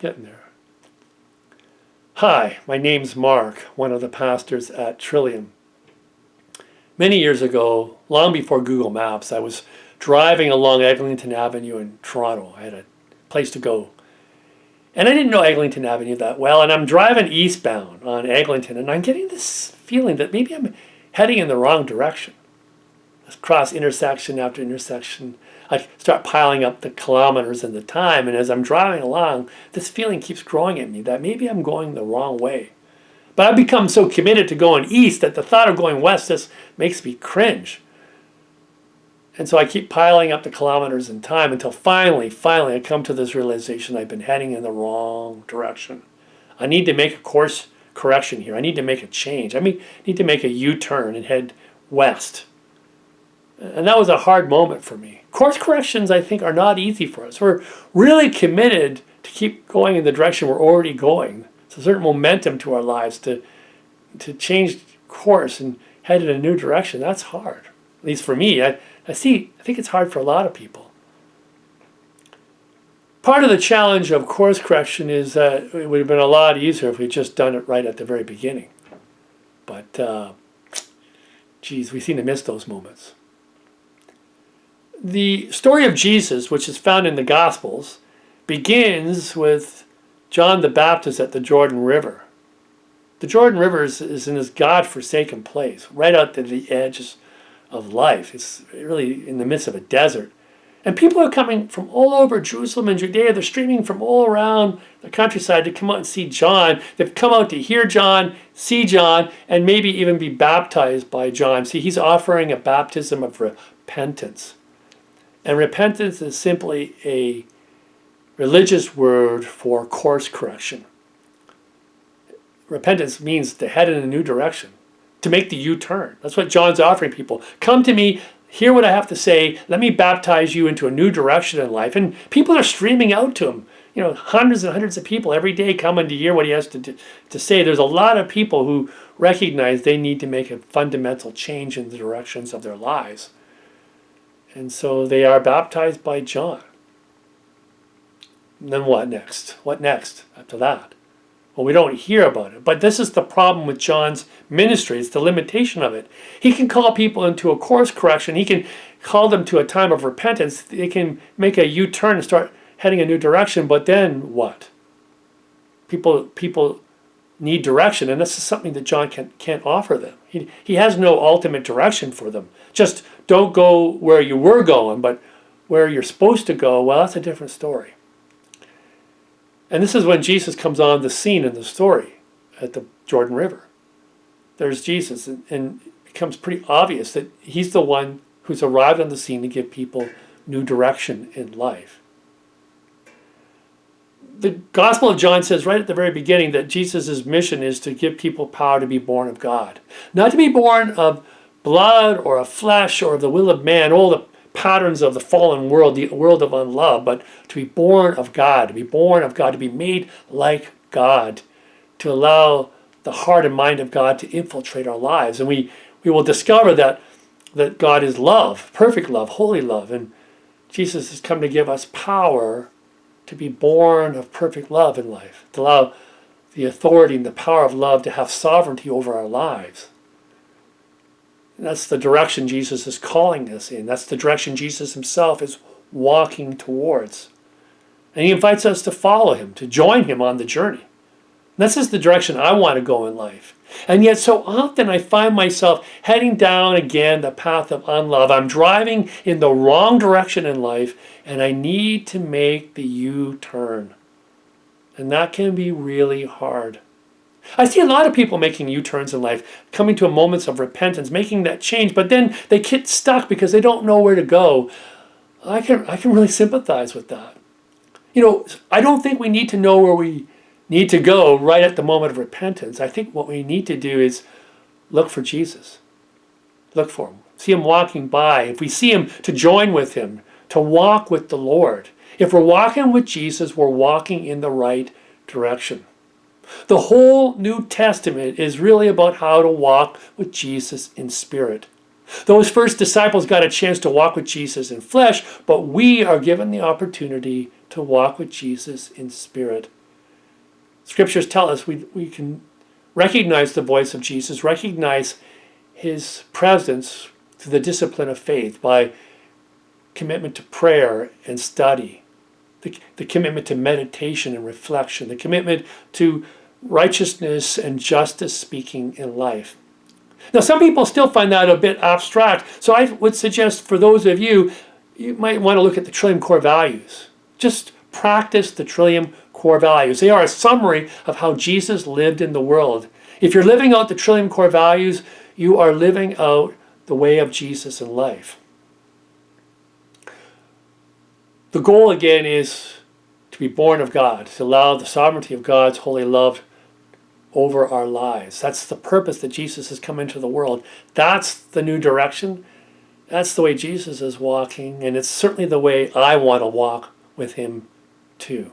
Getting there. Hi, my name's Mark, one of the pastors at Trillium. Many years ago, long before Google Maps, I was driving along Eglinton Avenue in Toronto. I had a place to go. And I didn't know Eglinton Avenue that well, and I'm driving eastbound on Eglinton, and I'm getting this feeling that maybe I'm heading in the wrong direction. I cross intersection after intersection. I start piling up the kilometers and the time, and as I'm driving along, this feeling keeps growing at me that maybe I'm going the wrong way. But I've become so committed to going east that the thought of going west just makes me cringe. And so I keep piling up the kilometers and time until finally I come to this realization I've been heading in the wrong direction. I need to make a course correction here. I need to make a change. I need to make a U-turn and head west. And that was a hard moment for me. Course corrections, I think, are not easy for us. We're really committed to keep going in the direction we're already going. It's a certain momentum to our lives to change course and head in a new direction. That's hard. At least for me. I think it's hard for a lot of people. Part of the challenge of course correction is that it would have been a lot easier if we'd just done it right at the very beginning. But, we seem to miss those moments. The story of Jesus, which is found in the Gospels, begins with John the Baptist at the Jordan River. The Jordan River is in this God-forsaken place, right out to the edges of life. It's really in the midst of a desert. And people are coming from all over Jerusalem and Judea. They're streaming from all around the countryside to come out and see John. They've come out to hear John, see John, and maybe even be baptized by John. See, he's offering a baptism of repentance. And repentance is simply a religious word for course correction. Repentance means to head in a new direction, to make the U-turn. That's what John's offering people. Come to me, hear what I have to say, let me baptize you into a new direction in life. And people are streaming out to him. Hundreds and hundreds of people every day coming to hear what he has to say. There's a lot of people who recognize they need to make a fundamental change in the directions of their lives. And so they are baptized by John. And then what next? What next after that? Well, we don't hear about it. But this is the problem with John's ministry. It's the limitation of it. He can call people into a course correction. He can call them to a time of repentance. They can make a U-turn and start heading a new direction. But then what? People need direction. And this is something that John can't offer them. He has no ultimate direction for them. Just don't go where you were going, but where you're supposed to go, well, that's a different story. And this is when Jesus comes on the scene in the story at the Jordan River. There's Jesus, and it becomes pretty obvious that he's the one who's arrived on the scene to give people new direction in life. The Gospel of John says right at the very beginning that Jesus' mission is to give people power to be born of God. Not to be born of blood or of flesh or of the will of man, all the patterns of the fallen world, the world of unlove, but to be born of God, to be born of God, to be made like God, to allow the heart and mind of God to infiltrate our lives. And we will discover that God is love, perfect love, holy love, and Jesus has come to give us power to be born of perfect love in life, to allow the authority and the power of love to have sovereignty over our lives. And that's the direction Jesus is calling us in. That's the direction Jesus himself is walking towards. And he invites us to follow him, to join him on the journey. And this is the direction I want to go in life. And yet so often I find myself heading down again the path of unlove. I'm driving in the wrong direction in life, and I need to make the U-turn. And that can be really hard. I see a lot of people making U-turns in life, coming to moments of repentance, making that change, but then they get stuck because they don't know where to go. I can really sympathize with that. I don't think we need to know where we need to go right at the moment of repentance. I think what we need to do is look for Jesus. Look for him. See him walking by. If we see him, to join with him, to walk with the Lord. If we're walking with Jesus, we're walking in the right direction. The whole New Testament is really about how to walk with Jesus in spirit. Those first disciples got a chance to walk with Jesus in flesh, but we are given the opportunity to walk with Jesus in spirit. Scriptures tell us we can recognize the voice of Jesus, recognize his presence through the discipline of faith by commitment to prayer and study, the commitment to meditation and reflection, the commitment to righteousness and justice speaking in life. Now, some people still find that a bit abstract, so I would suggest for those of you, you might want to look at the Trillium core values. Just practice the Trillium core values. They are a summary of how Jesus lived in the world. If you're living out the Trillium core values, you are living out the way of Jesus in life. The goal again is to be born of God, to allow the sovereignty of God's holy love over our lives. That's the purpose that Jesus has come into the world. That's the new direction. That's the way Jesus is walking, and it's certainly the way I want to walk with him too.